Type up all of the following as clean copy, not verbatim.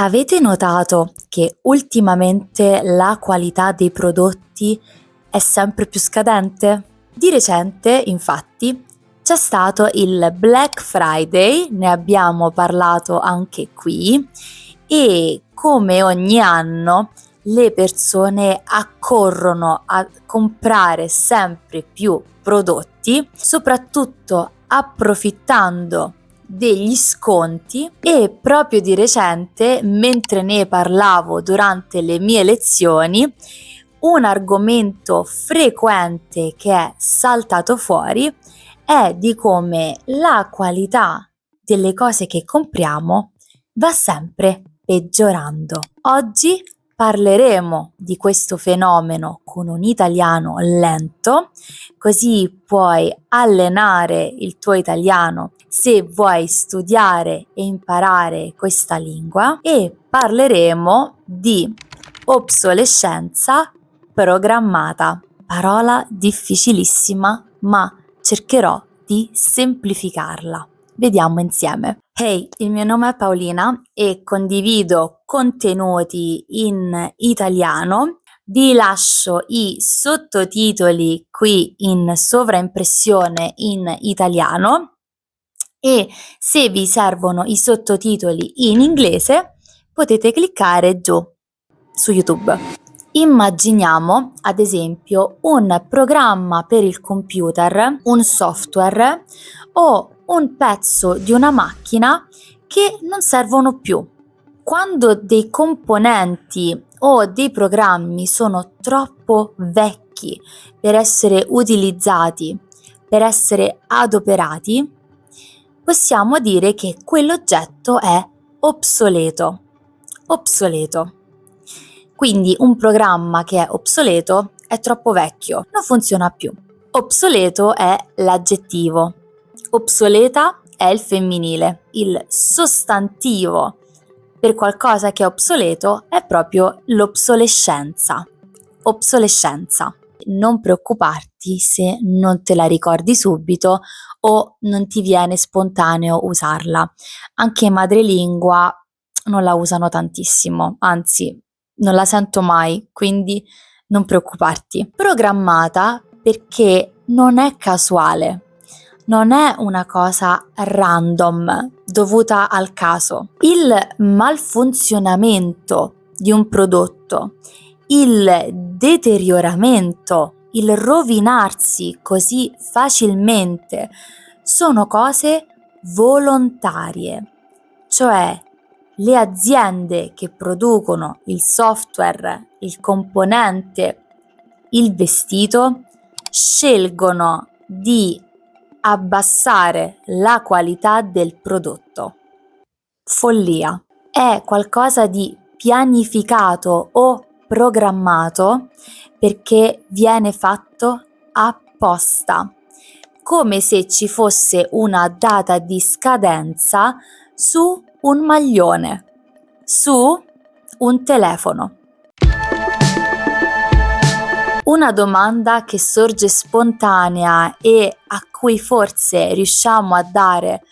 Avete notato che ultimamente la qualità dei prodotti è sempre più scadente? Di recente, infatti, c'è stato il Black Friday, ne abbiamo parlato anche qui, e come ogni anno le persone accorrono a comprare sempre più prodotti, soprattutto approfittando degli sconti. E proprio di recente, mentre ne parlavo durante le mie lezioni, un argomento frequente che è saltato fuori è di come la qualità delle cose che compriamo va sempre peggiorando. Oggi parleremo di questo fenomeno con un italiano lento, così puoi allenare il tuo italiano se vuoi studiare e imparare questa lingua, e parleremo di obsolescenza programmata. Parola difficilissima, ma cercherò di semplificarla. Vediamo insieme. Hey, il mio nome è Paolina e condivido contenuti in italiano. Vi lascio i sottotitoli qui in sovraimpressione in italiano, e se vi servono i sottotitoli in inglese potete cliccare giù su YouTube. Immaginiamo ad esempio un programma per il computer, un software o un pezzo di una macchina che non servono più. Quando dei componenti o dei programmi sono troppo vecchi per essere utilizzati, per essere adoperati, possiamo dire che quell'oggetto è obsoleto. Obsoleto. Quindi un programma che è obsoleto è troppo vecchio, non funziona più. Obsoleto è l'aggettivo, obsoleta è il femminile. Il sostantivo per qualcosa che è obsoleto è proprio l'obsolescenza. Obsolescenza. Non preoccuparti se non te la ricordi subito o non ti viene spontaneo usarla. Anche in madrelingua non la usano tantissimo, anzi non la sento mai, quindi non preoccuparti. Programmata perché non è casuale, non è una cosa random dovuta al caso. Il malfunzionamento di un prodotto, il deterioramento, il rovinarsi così facilmente sono cose volontarie, cioè le aziende che producono il software, il componente, il vestito, scelgono di abbassare la qualità del prodotto. Follia. È qualcosa di pianificato o programmato perché viene fatto apposta, come se ci fosse una data di scadenza su un maglione, su un telefono. Una domanda che sorge spontanea e a cui forse riusciamo a dare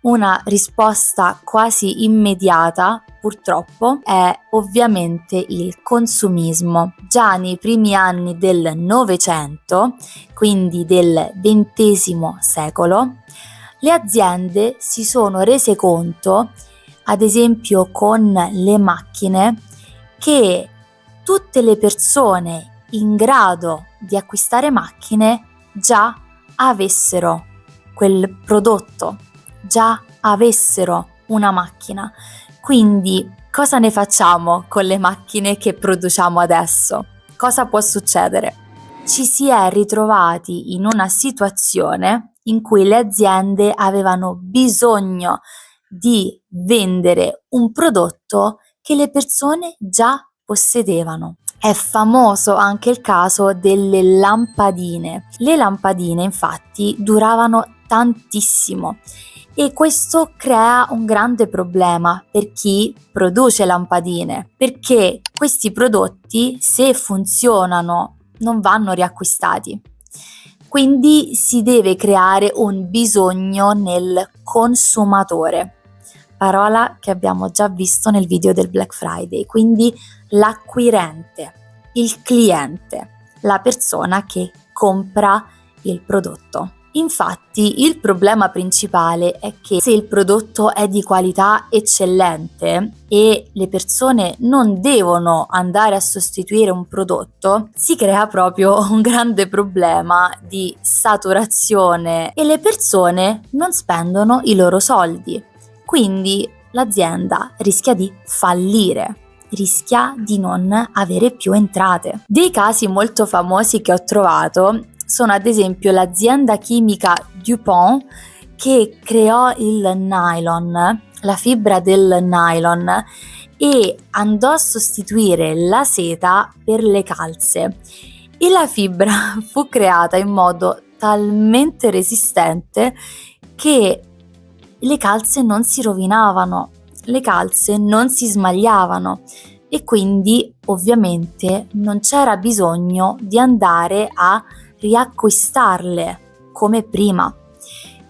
una risposta quasi immediata, purtroppo, è ovviamente il consumismo. Già nei primi anni del Novecento, quindi del XX secolo, le aziende si sono rese conto, ad esempio con le macchine, che tutte le persone in grado di acquistare macchine già avessero quel prodotto, già avessero una macchina. Quindi cosa ne facciamo con le macchine che produciamo adesso? Cosa può succedere? Ci si è ritrovati in una situazione in cui le aziende avevano bisogno di vendere un prodotto che le persone già possedevano. È famoso anche il caso delle lampadine. Le lampadine infatti duravano tantissimo e questo crea un grande problema per chi produce lampadine, perché questi prodotti, se funzionano, non vanno riacquistati. Quindi si deve creare un bisogno nel consumatore. parola che abbiamo già visto nel video del Black Friday, quindi l'acquirente, il cliente, la persona che compra il prodotto. Infatti il problema principale è che se il prodotto è di qualità eccellente e le persone non devono andare a sostituire un prodotto, si crea proprio un grande problema di saturazione e le persone non spendono i loro soldi. Quindi l'azienda rischia di fallire, rischia di non avere più entrate. Dei casi molto famosi che ho trovato sono ad esempio l'azienda chimica DuPont che creò il nylon, la fibra del nylon, e andò a sostituire la seta per le calze. E la fibra fu creata in modo talmente resistente che le calze non si rovinavano, le calze non si smagliavano e quindi ovviamente non c'era bisogno di andare a riacquistarle come prima.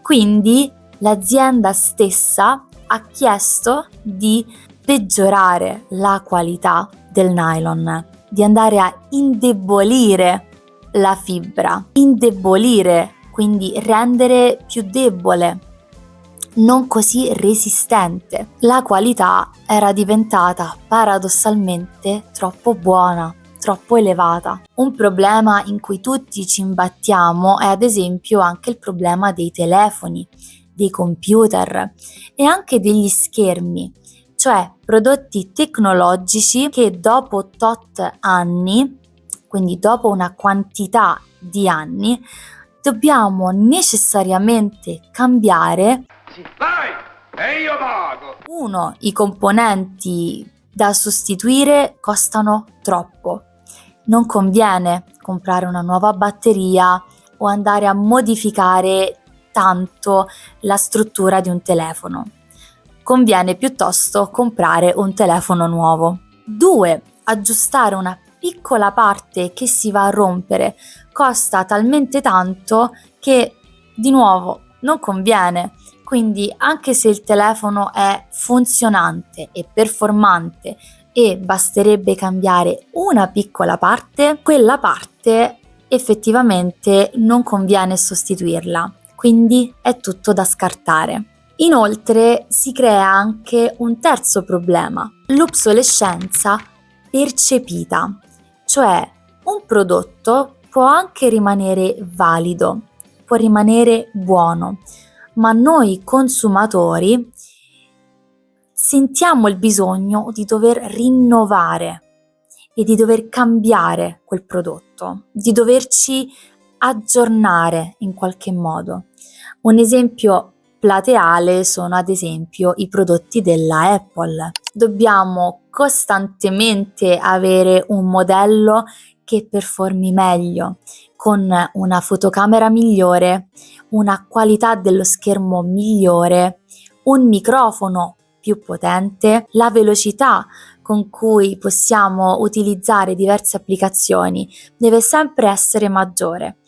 Quindi l'azienda stessa ha chiesto di peggiorare la qualità del nylon, di andare a indebolire la fibra, quindi rendere più debole, non così resistente. La qualità era diventata paradossalmente troppo buona, troppo elevata. Un problema in cui tutti ci imbattiamo è ad esempio anche il problema dei telefoni, dei computer e anche degli schermi, cioè prodotti tecnologici che dopo tot anni, quindi dopo una quantità di anni, dobbiamo necessariamente cambiare. Vai! E io vago! Uno, i componenti da sostituire costano troppo. Non conviene comprare una nuova batteria o andare a modificare tanto la struttura di un telefono. Conviene piuttosto comprare un telefono nuovo. 2. Aggiustare una piccola parte che si va a rompere costa talmente tanto che, di nuovo, non conviene. Quindi anche se il telefono è funzionante e performante e basterebbe cambiare una piccola parte, quella parte effettivamente non conviene sostituirla, quindi è tutto da scartare. Inoltre si crea anche un terzo problema, l'obsolescenza percepita, cioè un prodotto può anche rimanere valido, può rimanere buono, ma noi consumatori sentiamo il bisogno di dover rinnovare e di dover cambiare quel prodotto, di doverci aggiornare in qualche modo. Un esempio plateale sono ad esempio i prodotti della Apple. Dobbiamo costantemente avere un modello che performi meglio, con una fotocamera migliore, una qualità dello schermo migliore, un microfono più potente, la velocità con cui possiamo utilizzare diverse applicazioni deve sempre essere maggiore.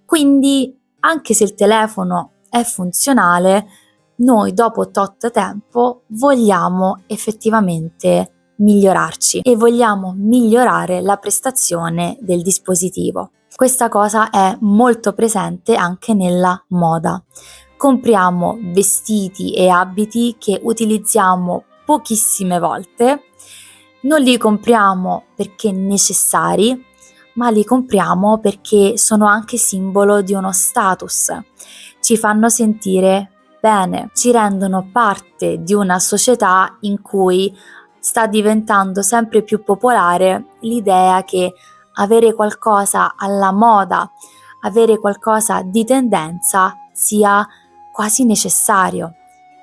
Quindi, anche se il telefono è funzionale, noi dopo tot tempo vogliamo effettivamente migliorarci e vogliamo migliorare la prestazione del dispositivo. Questa cosa è molto presente anche nella moda. Compriamo vestiti e abiti che utilizziamo pochissime volte, non li compriamo perché necessari, ma li compriamo perché sono anche simbolo di uno status, ci fanno sentire bene, ci rendono parte di una società in cui sta diventando sempre più popolare l'idea che avere qualcosa alla moda, avere qualcosa di tendenza sia quasi necessario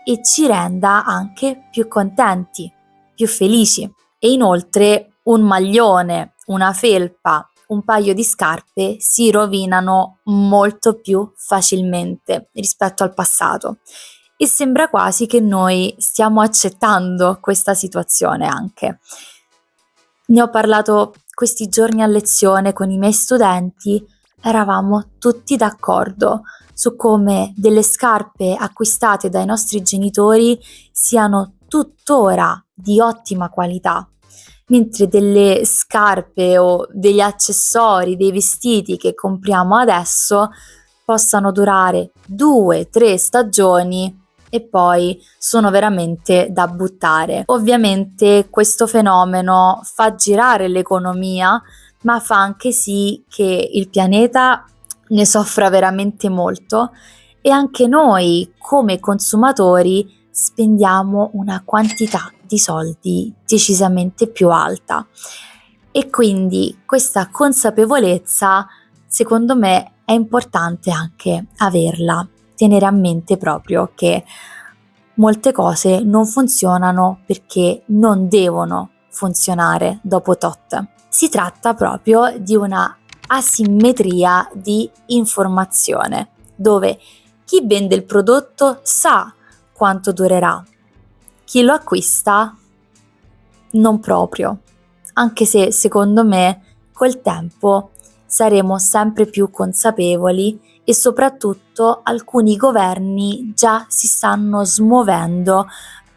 e ci renda anche più contenti, più felici. E inoltre un maglione, una felpa, un paio di scarpe si rovinano molto più facilmente rispetto al passato e sembra quasi che noi stiamo accettando questa situazione anche. Ne ho parlato questi giorni a lezione con i miei studenti, eravamo tutti d'accordo su come delle scarpe acquistate dai nostri genitori siano tuttora di ottima qualità, mentre delle scarpe o degli accessori, dei vestiti che compriamo adesso possano durare 2-3 stagioni e poi sono veramente da buttare. Ovviamente questo fenomeno fa girare l'economia, ma fa anche sì che il pianeta ne soffra veramente molto e anche noi come consumatori spendiamo una quantità di soldi decisamente più alta. E quindi questa consapevolezza, secondo me, è importante anche averla, tenere a mente proprio che molte cose non funzionano perché non devono funzionare dopo tot. Si tratta proprio di una asimmetria di informazione, dove chi vende il prodotto sa quanto durerà, chi lo acquista non proprio, anche se secondo me col tempo saremo sempre più consapevoli e soprattutto alcuni governi già si stanno smuovendo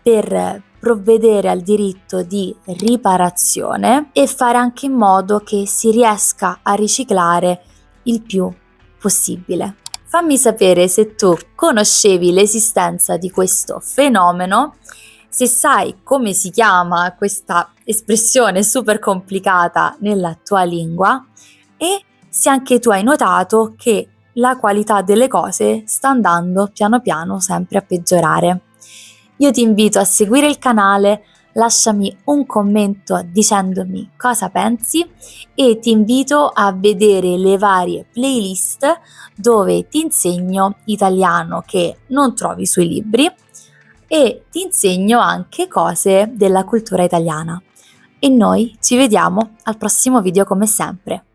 per provvedere al diritto di riparazione e fare anche in modo che si riesca a riciclare il più possibile. Fammi sapere se tu conoscevi l'esistenza di questo fenomeno, se sai come si chiama questa espressione super complicata nella tua lingua e se anche tu hai notato che la qualità delle cose sta andando piano piano sempre a peggiorare. Io ti invito a seguire il canale, lasciami un commento dicendomi cosa pensi e ti invito a vedere le varie playlist dove ti insegno italiano che non trovi sui libri e ti insegno anche cose della cultura italiana. E noi ci vediamo al prossimo video come sempre.